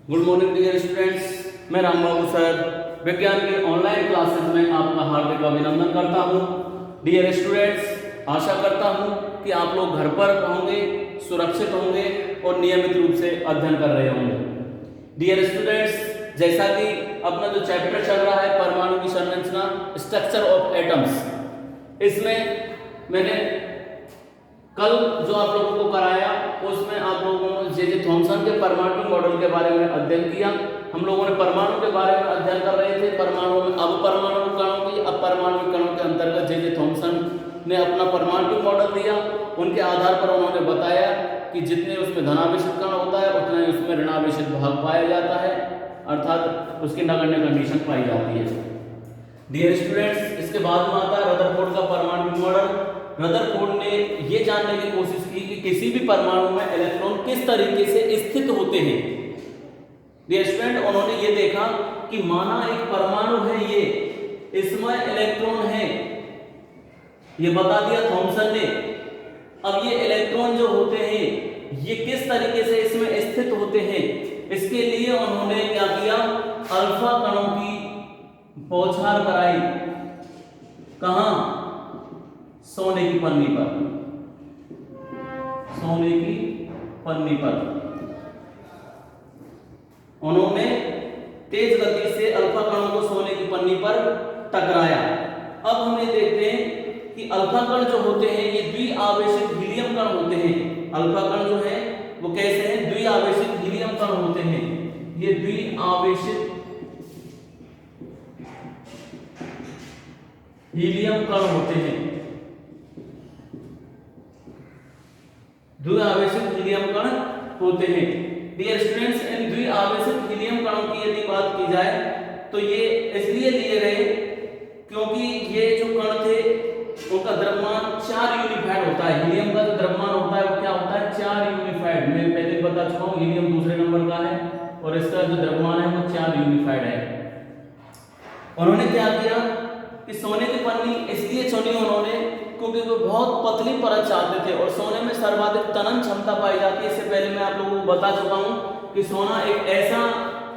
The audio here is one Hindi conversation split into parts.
गुड मॉर्निंग डियर स्टूडेंट्स, मैं राम बाबू सर विज्ञान के ऑनलाइन क्लासेस में आपका हार्दिक अभिनंदन करता हूं। डियर स्टूडेंट्स, आशा करता हूं कि आप लोग घर पर होंगे, सुरक्षित होंगे और नियमित रूप से अध्ययन कर रहे होंगे। डियर स्टूडेंट्स, जैसा कि अपना जो चैप्टर चल रहा है परमाणु की संरचना, स्ट्रक्चर ऑफ एटम्स, इसमें मैंने कल जो आप लोगों को कराया उसमें आप लोगों ने जे थॉमसन के परमाणु मॉडल के बारे में अध्ययन किया। हम लोगों ने परमाणु के बारे में अध्ययन कर रहे थे, परमाणु में अब परमाणु कणों की अपरमाणु कणों के अंतर्गत जे थॉमसन ने अपना परमाणु मॉडल दिया। उनके आधार पर उन्होंने बताया कि जितने उसमें धनावेशित कण होता है उतना ही उसमें ऋणावेशित भाग पाया जाता है, अर्थात उसकी नगण्य कंडीशन पाई जाती है। डियर स्टूडेंट्स, इसके बाद में आता है रदरफोर्ड का परमाणु मॉडल। रदरफोर्ड ने यह जानने की कोशिश की कि किसी भी परमाणु में इलेक्ट्रॉन किस तरीके से स्थित होते हैं। डियर स्टूडेंट, उन्होंने ये देखा कि माना एक परमाणु है, ये इसमें इलेक्ट्रॉन है, ये बता दिया थॉमसन ने। अब ये इलेक्ट्रॉन जो होते हैं ये किस तरीके से इसमें स्थित होते हैं, इसके लिए उन्होंने क्या किया, अल्फा कणों की बौछार कराई। कहां? सोने की पन्नी पर। सोने की पन्नी पर उन्होंने तेज गति से अल्फा कणों को सोने की पन्नी पर टकराया। अब हम ये देखते हैं कि अल्फा कण जो होते हैं ये द्विआवेशित हीलियम कण होते हैं। अल्फा कण जो है वो कैसे हैं? द्विआवेशित हीलियम कण होते हैं। ये द्विआवेशित हीलियम कण होते हैं। द्विआवेशित हीलियम कण होते हैं। डियर स्टूडेंट्स, इन द्विआवेशित हीलियम कणों की यदि बात की जाए तो ये इसलिए लिए गए क्योंकि ये जो कण थे उनका द्रव्यमान 4 यूनिफाइड होता है। हीलियम का जो द्रव्यमान होता है वो क्या होता है? 4 यूनिफाइड। मैं पहले बता चुका हूं, हीलियम दूसरे नंबर का है और इसका जो द्रव्यमान है वो 4 यूनिफाइड है। उन्होंने क्या किया कि सोने की पन्नी इसलिए चुनी उन्होंने क्योंकि वो बहुत पतली परत चाहते थे और सोने में सर्वाधिक तनन क्षमता पाई जाती है। इससे पहले मैं आप लोगों को बता चुका हूं कि सोना एक ऐसा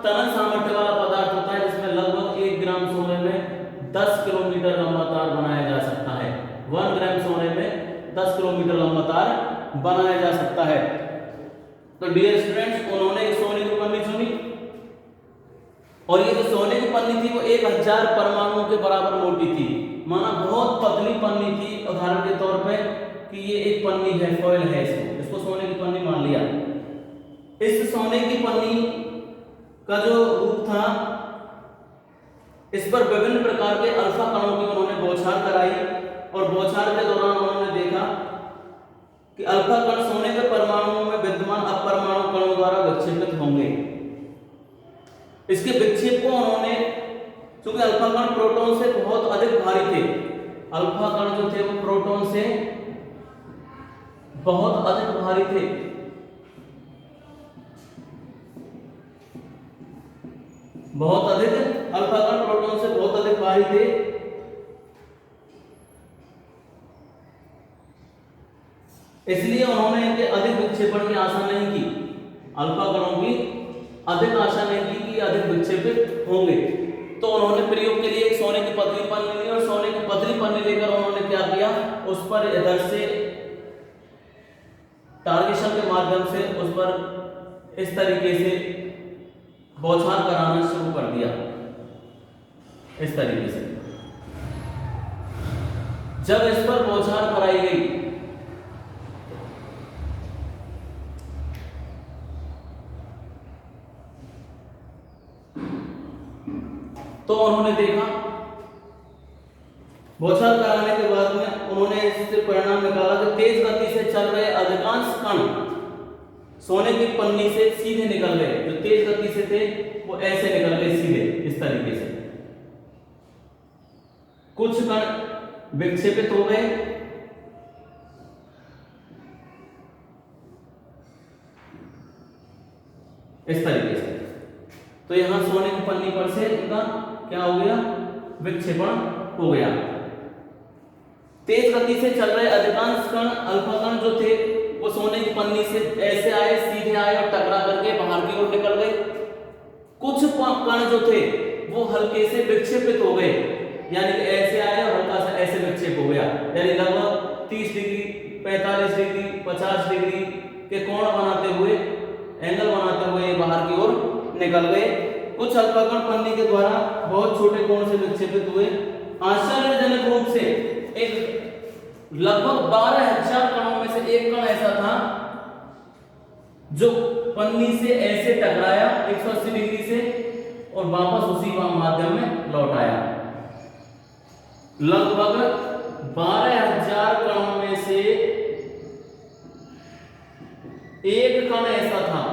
तनन सामर्थ्य वाला पदार्थ होता है जिसमें लगभग 1 ग्राम सोने में 10 किलोमीटर लंबा तार बनाया जा सकता है। 1 ग्राम सोने में 10 किलोमीटर लंबा तार बनाया जा सकता है। तो डियर स्टूडेंट्स, उन्होंने सोने की पन्नी चुनी और ये जो सोने की पन्नी थी वो 1000 परमाणुओं के बराबर मोटी थी। माना बहुत पतली पन्नी थी। उदाहरण के तौर पे कि ये एक पन्नी है, फॉइल है, इसको सोने की पन्नी मान लिया। इस सोने की पन्नी का जो रूप था, इस पर विभिन्न प्रकार के अल्फा कणों की उन्होंने बौछार कराई और बौछार के दौरान उन्होंने देखा कि अल्फा कण सोने के परमाणुओं में विद्यमान अपरमाणु कणों द्वारा विक्षेपित होंगे। इसके विक्षेप को उन्होंने, क्योंकि अल्फा कण प्रोटॉन से बहुत अधिक भारी थे, अल्फा कण जो थे वो प्रोटॉन से बहुत अधिक भारी थे, बहुत अधिक, अल्फा कण प्रोटॉन से बहुत अधिक भारी थे। इसलिए उन्होंने इनके अधिक विक्षेपण की आशा नहीं की, अल्फा कणों की अधिक आशा नहीं की कि अधिक विक्षेपित होंगे। तो उन्होंने प्रयोग के लिए एक सोने की पतली पन्नी ली और सोने की पतली पन्नी लेकर उन्होंने क्या किया, उस पर इधर से टारगेशन के माध्यम से उस पर इस तरीके से बौछार कराना शुरू कर दिया। इस तरीके से जब इस पर बौछार कराई गई तो उन्होंने देखा, बौछार कराने के बाद में उन्होंने इससे परिणाम निकाला कि तेज गति से चल रहे अधिकांश कण सोने की पन्नी से सीधे निकल गए। जो तेज गति से थे वो ऐसे निकल गए सीधे, इस तरीके से। कुछ कण विक्षेपित हो गए, इस तरीके से। तो यहां सोने की पन्नी पर से इनका क्या हो गया, विक्षेपण हो गया। तेज गति से चल रहे अधिकांश कण, अल्फा कण जो थे वो सोने की पन्नी से ऐसे आए, सीधे आए और टकरा करके बाहर की ओर निकल गए। कुछ कण जो थे वो हल्के से विक्षेपित हो गए, यानी कि ऐसे आए और हल्का सा ऐसे विक्षेप हो गया, यानी लगभग 30 डिग्री, 45 डिग्री, 50 डिग्री के कोण बनाते हुए, एंगल बनाते हुए बाहर की ओर निकल गए। कुछ अल्फा कण पन्नी के द्वारा बहुत छोटे कोण से विक्षेपित हुए। आश्चर्यजनक रूप से एक लगभग 12,000 कणों में से एक कण ऐसा था जो पन्नी से ऐसे टकराया 180 डिग्री से और वापस उसी माध्यम में लौट आया। लगभग 12,000 कणों में से एक कण ऐसा था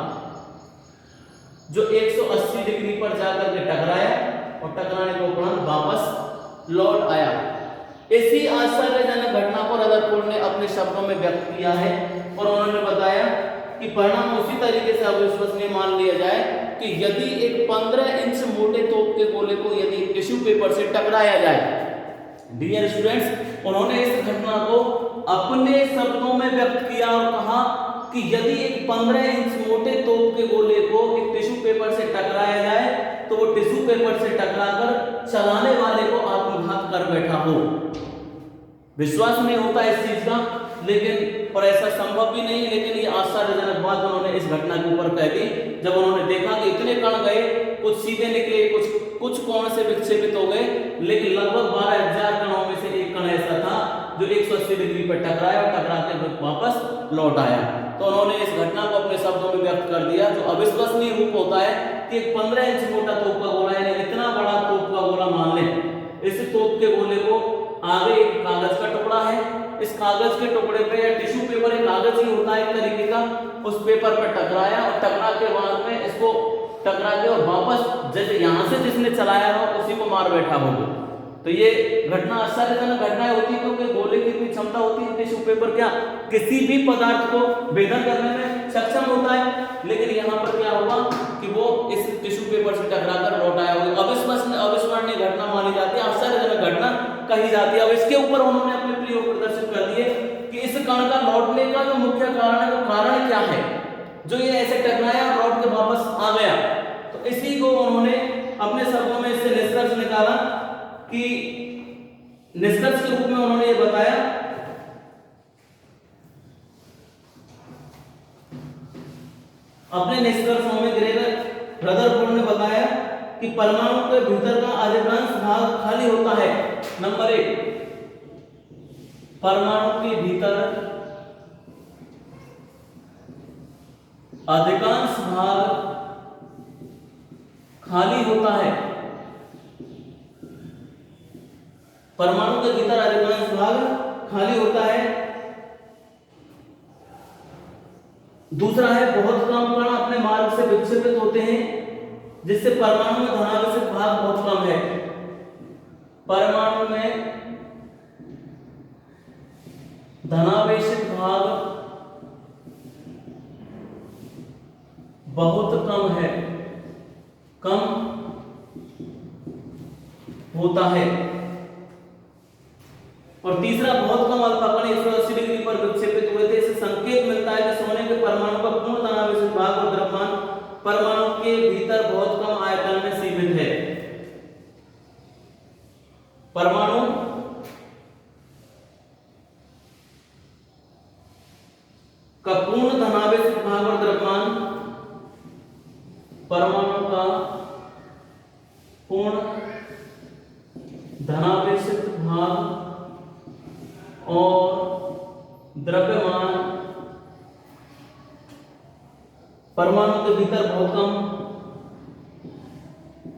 जो 180 डिग्री पर जाकर के टकराया और टकराने के उपरांत वापस लौट आया। इसी आश्चर्यजनक घटना को रदरफोर्ड ने अपने शब्दों में व्यक्त किया है और उन्होंने बताया कि परिणाम उसी तरीके से अविश्वसनीय मान लिया जाए कि यदि एक 15 इंच मोटे तोप के गोले को यदि टिश्यू पेपर से टकराया जाए। डियर स्टूडेंट्स, उन्होंने इस घटना को अपने शब्दों में व्यक्त किया और कहा कि यदि एक 15 इंच मोटे तोप के गोले को एक टिश्यू पेपर से टकराया जाए तो वो टिश्यू पेपर से टकराकर चलाने वाले को आत्मघात कर बैठा हो। विश्वास नहीं होता इस चीज का, लेकिन और ऐसा संभव भी नहीं, लेकिन ये आश्चर्यजनक बात उन्होंने इस घटना के ऊपर कह दी जब उन्होंने देखा कि इतने कण गए, कुछ सीधे निकले, कुछ कोण से विक्षेपित हो गए, लेकिन लगभग 12,000 कणों में से एक कण ऐसा था जो 180 डिग्री पर टकराया और टकरा के वापस लौट आया। तो उन्होंने इस घटना को अपने शब्दों में व्यक्त कर दिया, जो अविश्वसनीय रूप होता है कि एक 15 इंच मोटा तोप का गोला, यानी इतना बड़ा तोप का गोला मान लें, इस तोप के गोले को आगे एक कागज का टुकड़ा है, इस कागज के टुकड़े पे या टिश्यू पेपर, एक कागज ही होता है एक तरीके का, उस पेपर पर टकराया और टकरा के बाद में इसको टकरा के और वापस जैसे यहां से जिसने चलाया हो उसी को मार बैठा हो। तो ये घटना आश्चर्यजनक घटनाएं होती है क्योंकि गोले की इतनी क्षमता होती है, टिश्यू पेपर क्या किसी भी पदार्थ को भेदन करने में सक्षम होता है, लेकिन यहाँ पर क्या हुआ कि वो इस टिश्यू पेपर से टकराकर लौट आया हुआ। अविस्मरणीय घटना मानी जाती है, आश्चर्यजनक घटना कही जाती है। अब इसके ऊपर उन्होंने अपने प्रयोग प्रदर्शित कर दिए कि इस कण का लौटने का जो मुख्य कारण है, वो कारण क्या है जो ये ऐसे टकराया और लौट के वापस आ गया। तो इसी को उन्होंने अपने शब्दों में इससे निष्कर्ष निकाला कि निष्कर्ष के रूप में उन्होंने ये बताया अपने निष्कर्षों में ग्रेगर रदरफोर्ड ने बताया कि परमाणु के भीतर का अधिकांश भाग खाली होता है। नंबर 1, परमाणु के भीतर अधिकांश भाग खाली होता है। परमाणु के भीतर अधिकांश भाग खाली होता है। दूसरा है बहुत कम कण अपने मार्ग से विक्षेपित होते हैं, जिससे परमाणु में धनावेशित भाग बहुत कम है। परमाणु में धनावेशित भाग बहुत कम है, कम होता है। और तीसरा, बहुत कम अल्फा कण 180 डिग्री पर विक्षेपित हुए थे। इससे संकेत मिलता है कि सोने के परमाणु का पूर्ण धनावेशित भाग और द्रव्यमान परमाणु के भीतर बहुत कम आयतन में सीमित है। परमाणु का पूर्ण धनावेशित भाग और द्रव्यमान, परमाणु का पूर्ण धनावेशित भाग और द्रव्यमान परमाणु के भीतर बहुत कम,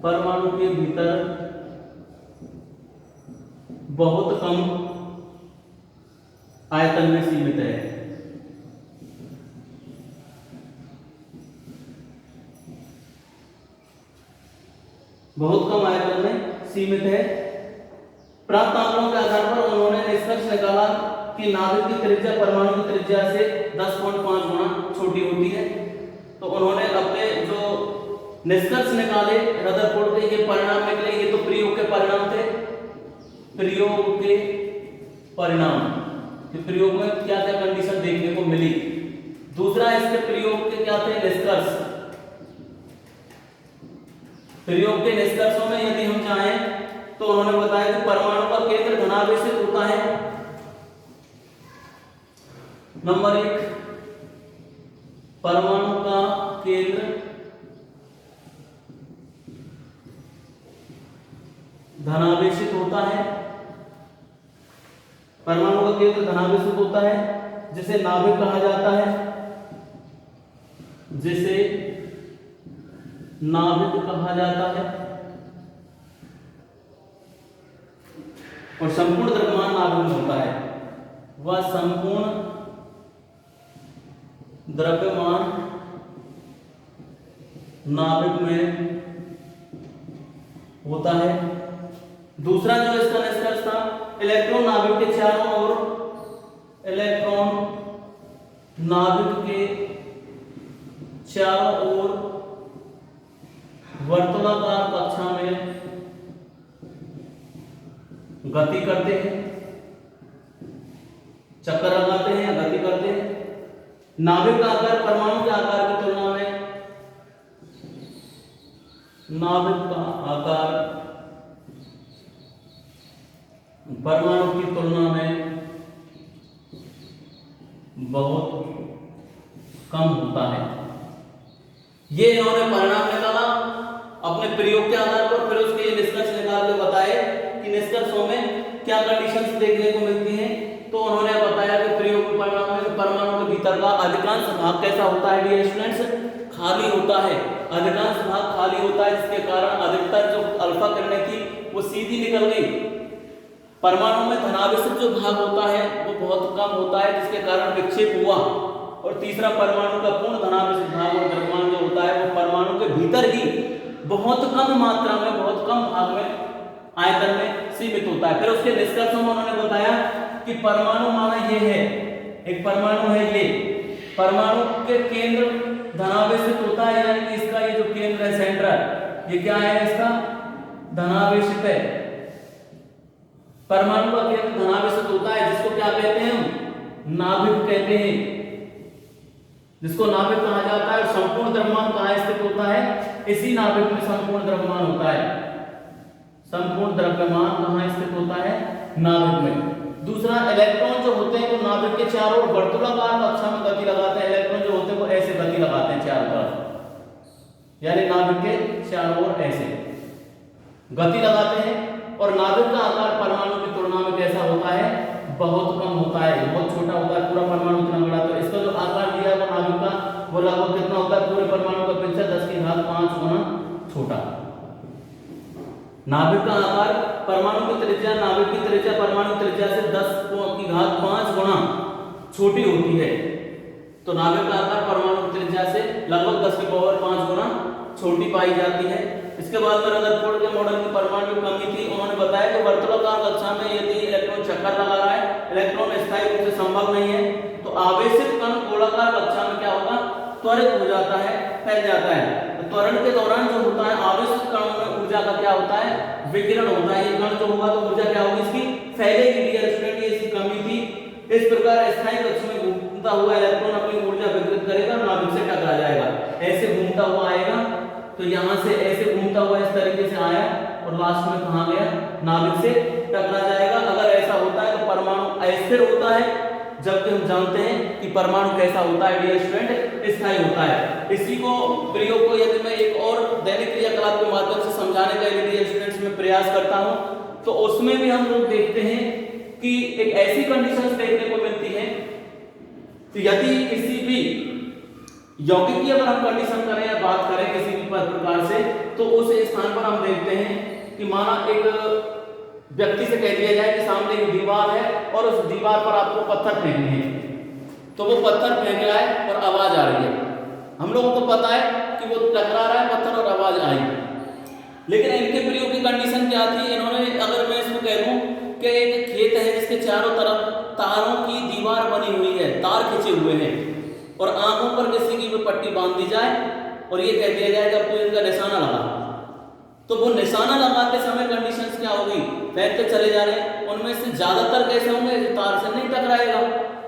परमाणु के भीतर बहुत कम आयतन में सीमित है। बहुत कम आयतन में सीमित है। प्राप्त आंकड़ों के आधार पर उन्होंने निष्कर्ष निकाला कि नाभिक की त्रिज्या परमाणु की त्रिज्या से 10.5 गुना छोटी होती है। तो उन्होंने अपने जो निष्कर्ष निकाले रदरफोर्ड के, ये परिणाम निकले, ये तो प्रयोग के परिणाम थे, प्रयोग के परिणाम कि प्रयोग में क्या क्या कंडीशन देखने को मिली। दूसरा, इसके प्रयोग के क्या थे निष्कर्ष। प्रयोग के निष्कर्षों में यदि हम चाहें तो उन्होंने बताया कि परमाणु का केंद्र धनावेशित होता है। नंबर 1, परमाणु का केंद्र धनावेशित होता है। परमाणु का केंद्र धनावेशित होता है, जिसे नाभिक कहा जाता है, जिसे नाभिक कहा जाता है। और संपूर्ण द्रव्यमान नाभिक में होता है। वह संपूर्ण द्रव्यमान नाभिक में होता है। दूसरा जो इसका निष्कर्ष था, इलेक्ट्रॉन नाभिक के चारों ओर, इलेक्ट्रॉन नाभिक के चारों ओर वर्तुलाकार कक्षा में गति करते हैं, चक्कर लगाते हैं या गति करते हैं। नाभिक का आकार परमाणु के आकार की तुलना में, नाभिक का आकार परमाणु की तुलना में बहुत कम होता है। ये इन्होंने परिणाम निकाला अपने प्रयोग के आधार पर, फिर उसके निष्कर्ष निकाल के बताए कि निष्कर्षों में क्या कंडीशंस देखने को मिलती हैं। तो उन्होंने बताया कि प्रयोग के परिणाम में परमाणु के भीतर का अधिकांश भाग कैसा होता है डियर स्टूडेंट्स, खाली होता है। अधिकांश भाग खाली होता है, जिसके कारण अधिकतर जो अल्फा किरणें थी वो सीधी निकल गई। परमाणु में धनावेशित जो भाग होता है वो बहुत कम होता है, जिसके कारण विक्षेप हुआ। और तीसरा, परमाणु का पूर्ण धनावेशित भाग और द्रव्यमान जो होता है वो परमाणु के भीतर ही बहुत कम मात्रा में, बहुत कम भाग में, आयतन में सीमित होता है। फिर उसके निष्कर्षों में उन्होंने बताया कि परमाणु माना ये है, एक परमाणु है ये, परमाणु के केंद्र धनावेशित होता है, यानी कि इसका ये जो केंद्र है, सेंटर, ये क्या है, इसका धनावेशित है। परमाणु का केंद्र धनावेशित होता है, जिसको क्या कहते हैं हम, नाभिक कहते हैं, जिसको नाभिक कहा जाता है। संपूर्ण द्रव्यमान कहाँ स्थित होता है, इसी नाभिक में संपूर्ण द्रव्यमान होता है। संपूर्ण द्रव्यमान कहाँ स्थित होता है, नाभिक में। दूसरा, इलेक्ट्रॉन जो होते हैं वो नाभिक के चारों ओर वर्तुलाकार कक्षा में गति लगाते हैं। इलेक्ट्रॉन जो होते हैं वो ऐसे गति लगाते हैं चारों तरफ, यानी नाभिक के चारों ओर ऐसे गति लगाते हैं। और नाभिक का आकार परमाणु की तुलना में कैसा होता है, बहुत कम होता है, बहुत छोटा होता है। पूरा परमाणु इतना बड़ा, तो इसका जो आकार दिया है वो नाभिक का, वो लगभग कितना होता है, पूरे परमाणु का अपेक्षा 10⁵ गुना छोटा। नाभिक का आकार, परमाणु की त्रिज्या, नाभिक की त्रिज्या परमाणु त्रिज्या से 10⁵ गुना छोटी होती है। तो नाभिक का आकार परमाणु की त्रिज्या से लगभग 10⁵ गुना छोटी पाई जाती है। इसके बाद में रदरफोर्ड के मॉडल की परमाणु कमी थी। उन्होंने बताया कि वर्तुलाकार कक्षा में यदि इलेक्ट्रॉन चक्कर लगा रहा है, इलेक्ट्रॉन स्थायी रूप से संभव नहीं है, तो आवेशित कण गोलाकार कक्षा में क्या होगा, त्वरित हो जाता है, फैल जाता है। तो त्वरण के दौरान जो होता है, आवेशित कणों में ऊर्जा का क्या होता है, विकिरण होता है। ये कण जो होगा तो ऊर्जा क्या होगी, इसकी फैलेगी। डियर स्टूडेंट, ये इसकी कमी थी। इस प्रकार स्थायी कक्ष में घूमता हुआ इलेक्ट्रॉन अपनी ऊर्जा विकिरित करेगा, नाभिक से टकरा जाएगा। ऐसे घूमता हुआ आएगा, तो यहाँ से ऐसे घूमता हुआ इस तरीके से आया और लास्ट में कहाँ गया, नाभिक से टकरा जाएगा। अगर ऐसा होता है तो परमाणु अस्थिर होता है, जबकि हम जानते हैं कि परमाणु कैसा होता है डियर स्टूडेंट, स्थायी होता है। इसी को प्रयोग को यदि मैं एक और दैनिक क्रियाकलाप के माध्यम से समझाने का यदि डियर स्टूडेंट्स में प्रयास करता हूँ, तो उसमें भी हम लोग देखते हैं कि एक ऐसी कंडीशंस देखने को मिलती है। तो यदि किसी भी यौगिक की अगर हम कंडीशन करें या बात करें किसी भी प्रकार से, तो उस स्थान पर हम देखते हैं कि माना एक व्यक्ति से कह दिया जाए कि सामने एक दीवार है और उस दीवार पर आपको पत्थर फेंकने हैं, तो वो पत्थर फेंक रहा है और आवाज आ रही है। हम लोगों को पता है कि वो टकरा रहा है पत्थर और आवाज आई, लेकिन इनके प्रयोग की कंडीशन क्या थी। इन्होंने, अगर मैं इसको कह दूं कि एक खेत है जिसके चारों तरफ तारों की दीवार बनी हुई है, तार खींचे हुए हैं, और आंखों पर किसी की भी पट्टी बांध दी जाए और ये कह दिया जाए कि अब तो इनका निशाना लगा, तो वो निशाना लगाते समय कंडीशंस क्या होगी, फैलते चले जा रहे हैं। उनमें से ज्यादातर कैसे होंगे, तार से नहीं टकराएगा,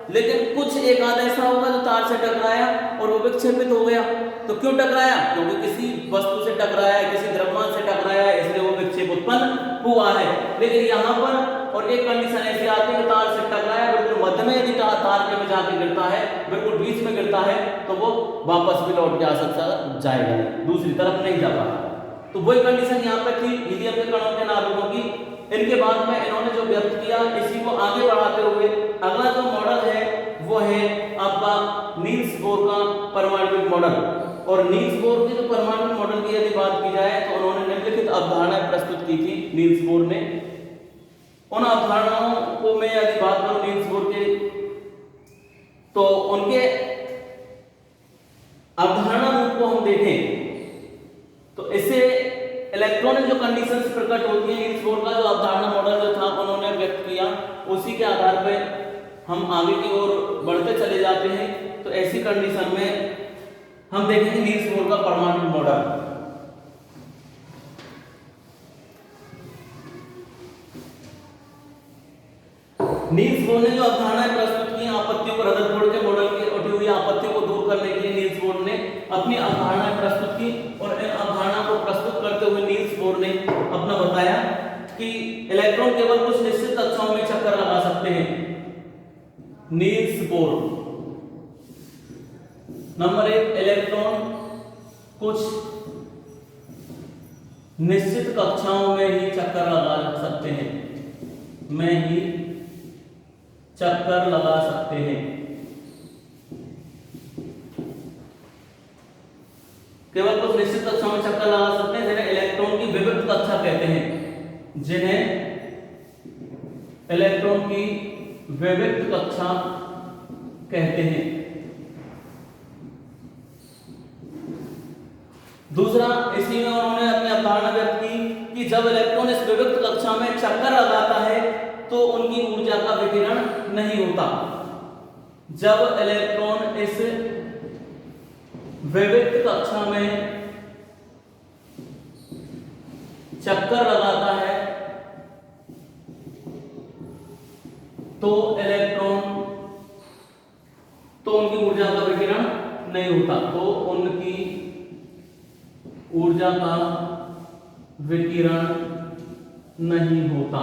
लेकिन कुछ एक आध ऐसा होगा जो तार से टकराया और वो विक्षेपित हो गया। तो क्यों टकराया? क्योंकि किसी वस्तु से टकराया, किसी द्रव्यमान से टकराया, इसलिए वो विक्षेप उत्पन्न हुआ है। लेकिन यहाँ पर और एक कंडीशन ऐसी आती है कि तार से टकराया, बिल्कुल मध्य में यदि तार के में जाके गिरता है, बिल्कुल बीच में गिरता है, तो वो वापस भी लौट के आ सकता जाएगा नहीं, दूसरी तरफ नहीं जा पाता। तो वही कंडीशन यहाँ पे थी हीलियम के कणों के नाभिकों की। इनके बाद में इन्होंने जो व्यक्त किया, इसी को आगे बढ़ाते हुए अगला जो मॉडल है वो है आपका नील्स बोर का परमाणविक मॉडल। और नील्स बोर के जो परमाणविक मॉडल की यदि बात की जाए तो उन्होंने निम्नलिखित अवधारणाएं प्रस्तुत की थी नील्स बोर ने। उन अवधारणाओं को मैं यदि बात करूं नील्स बोर के, तो उनके अवधारणा रूप को हम देखें तो इससे इलेक्ट्रॉनिक जो कंडीशंस प्रकट होती है, नील्स बोर का जो अवधारणा मॉडल जो था उन्होंने व्यक्त किया, उसी के आधार पर हम आगे की ओर बढ़ते चले जाते हैं। तो ऐसी कंडीशन में हम देखेंगे नील्स बोर का परमाणु मॉडल। नील्स बोर ने जो अवधारणाएं प्रस्तुत की, आपत्तियों को रदरफोर्ड के मॉडल की उठी हुई आपत्तियों को दूर करने के लिए नील्स बोर ने अपनी अवधारणाएं प्रस्तुत की। और इन अवधारणा को प्रस्तुत करते हुए नील्स बोर ने अपना बताया कि इलेक्ट्रॉन केवल कुछ निश्चित कक्षाओं में चक्कर लगा सकते हैं। नील्स बोर नंबर 1, इलेक्ट्रॉन कुछ निश्चित कक्षाओं में ही चक्कर लगा सकते हैं, चक्कर लगा सकते हैं। केवल कुछ निश्चित कक्षाओं में चक्कर लगा सकते हैं, जिन्हें इलेक्ट्रॉन की विविक्त कक्षा कहते हैं, जिन्हें इलेक्ट्रॉन की विविक्त कक्षा कहते हैं। दूसरा, इसी में उन्होंने अपनी अवधारणा व्यक्त की कि जब इलेक्ट्रॉन इस विविक्त कक्षा में चक्कर लगाता है तो उनकी ऊर्जा का विकिरण नहीं होता। जब इलेक्ट्रॉन इस विविक्त कक्षा में चक्कर लगाता है तो उनकी ऊर्जा का विकिरण नहीं होता, तो उनकी ऊर्जा का विकिरण नहीं होता।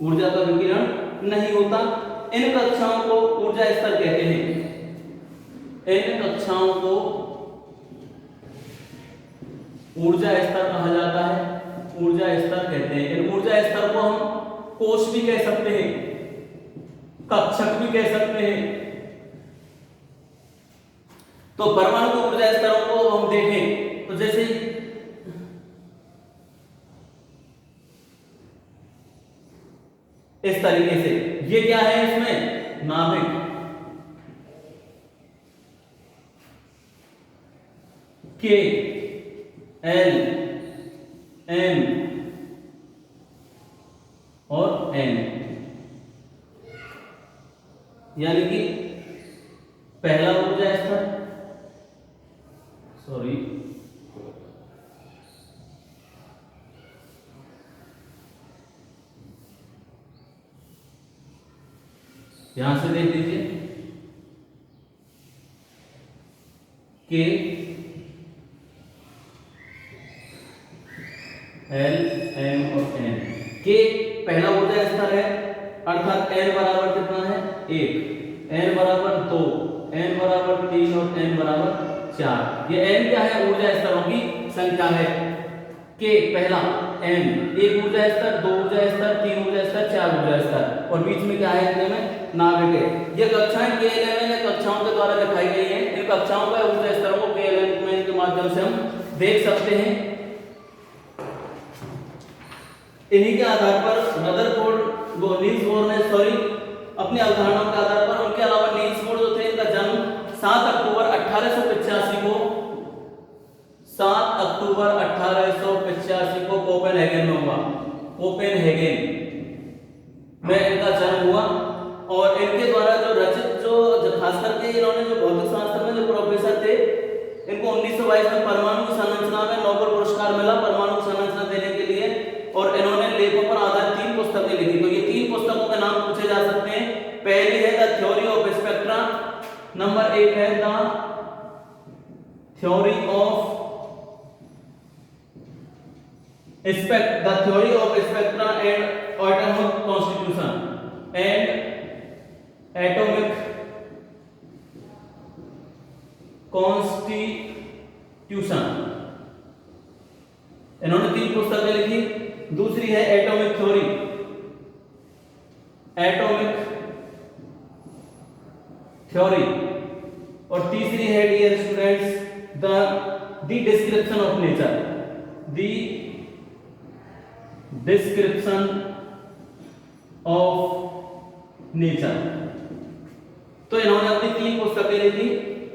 ऊर्जा का विकिरण नहीं होता। इन कक्षाओं को ऊर्जा स्तर कहते हैं। इन कक्षाओं को ऊर्जा स्तर कहा जाता है, ऊर्जा स्तर कहते हैं। इन ऊर्जा स्तर को हम कोश भी कह सकते हैं, कक्षक भी कह सकते हैं। तो परमाणु ऊर्जा स्तरों को हम देखें तो जैसे इस तरीके से, ये क्या है, इसमें नाभिक, के, एल, एम और एन, यानी कि पहला ऊर्जा स्तर, सॉरी यहां से देख लीजिए, के, एल, एम और एन। के पहला ऊर्जा स्तर है, अर्थात एल बराबर कितना है, 1, एन बराबर 2, एन बराबर 3 और एन बराबर 4। ये एन क्या है, ऊर्जा स्तरों की संख्या है। के पहला, एन 1 ऊर्जा स्तर, 2 ऊर्जा स्तर, 3 ऊर्जा स्तर, 4 ऊर्जा स्तर, और बीच में क्या है, इनके में नाभिक है। ये कक्षाएं के एल एम कक्षाओं के द्वारा दिखाई गई हैं। इन कक्षाओं का ऊर्जा स्तरों को के एल एम के माध्यम से हम देख सकते हैं। इन्हीं के आधार पर नील्स बोर ने अपनी अवधारणाओं के आधार पर, उनके अलावा नील्स बोर जो थे इनका जन्म 7 अक्टूबर 1885 को 7 अक्टूबर 1885 को कोपेनहेगन में हुआ। कोपेनहेगन में इनका जन्म हुआ। और इनके द्वारा जो रचित जो खास करके इन्होंने जो भौतिक शास्त्र में जो प्रोफेसर थे, इनको 1922 में परमाणु की संरचना में नोबेल पुरस्कार मिला परमाणु की संरचना देने के लिए। और इन्होंने लेखों पर आधारित नंबर 1 है the theory of spectra and atomic constitution इन्होंने 3 पुस्तकें लिखी। दूसरी है एटॉमिक थ्योरी और तीसरी है dear students the description of nature, तो इन्होंने अपनी 3 पुस्तकें लिखी।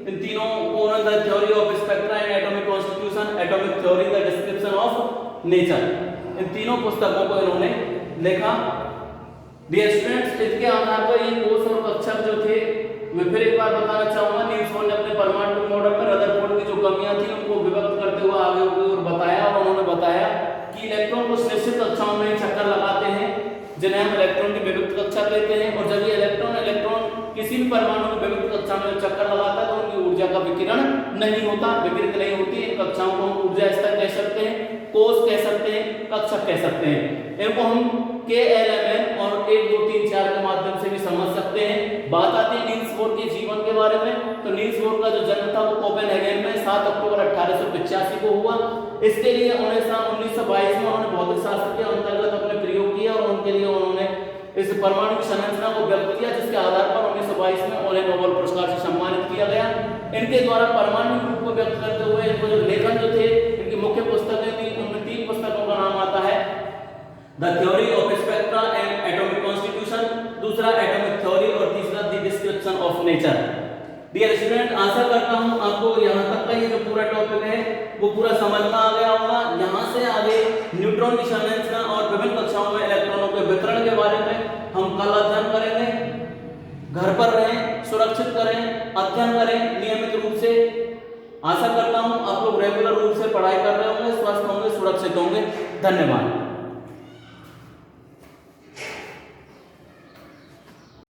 इन तीनों को the theory of spectra and atomic constitution, atomic theory, the description of nature, इन तीनों पुस्तकों को इन्होंने लिखा। डियर स्टूडेंट्स, इसके आधार पर ये कोर्स और कक्षा जो थे, मैं फिर एक बार बताना चाहूंगा, नील्स बोर ने अपने परमाणु मॉडल में रदरफोर्ड की जो कमियां थी उनको विभक्त करते हुए आगे और बताया, और उन्होंने बताया कि इलेक्ट्रॉन कुछ निश्चित कक्षाओं में चक्कर लगाते हैं जिन्हें हम इलेक्ट्रॉन की विभक्त कक्षा कहते हैं, और जब ये इलेक्ट्रॉन किसी भी परमाणु की विभक्त कक्षा में चक्कर लगाता है तो उनकी ऊर्जा का विकिरण नहीं होता, विकिरित नहीं होती। इन कक्षाओं को हम ऊर्जा स्तर कह सकते हैं, कोष कह सकते हैं, कक्षक कह सकते हैं। इनको हम KLMN और 1 2 3 4 के माध्यम से भी समझ सकते हैं। बात आती है नील्स बोर के जीवन के बारे में, तो नील्स बोर का जो जन्म था वो कोपेनहेगन में 7 अक्टूबर 1885 को हुआ। इसके लिए 1922 में उन्होंने भौतिक शास्त्र के अंतर्गत अपने प्रयोग किया और उनके लिए उन्होंने इस परमाणु की संरचना को व्यक्त किया, जिसके आधार पर 1922 में उन्हें नोबेल पुरस्कार से सम्मानित किया गया। इनके द्वारा परमाणु रूप को व्यक्त करते हुए इनको जो लेखन जो थे, इनकी मुख्य पुस्तकें थी, उनमें 3 पुस्तकों का नाम आता है the theory of spectra and atomic constitution, दूसरा एटॉमिक थ्योरी और तीसरा the description of nature. Dear student, आशा करता हूं आपको यहां तक का ये जो पूरा टॉपिक है वो पूरा समझ में आ गया होगा। यहां से आगे न्यूट्रॉन की संरचना और विभिन्न कक्षाओं में इलेक्ट्रॉनों के वितरण के बारे में हम कल अध्ययन करेंगे। घर पर रहें, सुरक्षित करें, अध्ययन करें नियमित रूप से। आशा करता हूं आप लोग रेगुलर रूप से पढ़ाई कर रहे होंगे, स्वस्थ होंगे, सुरक्षित होंगे। धन्यवाद।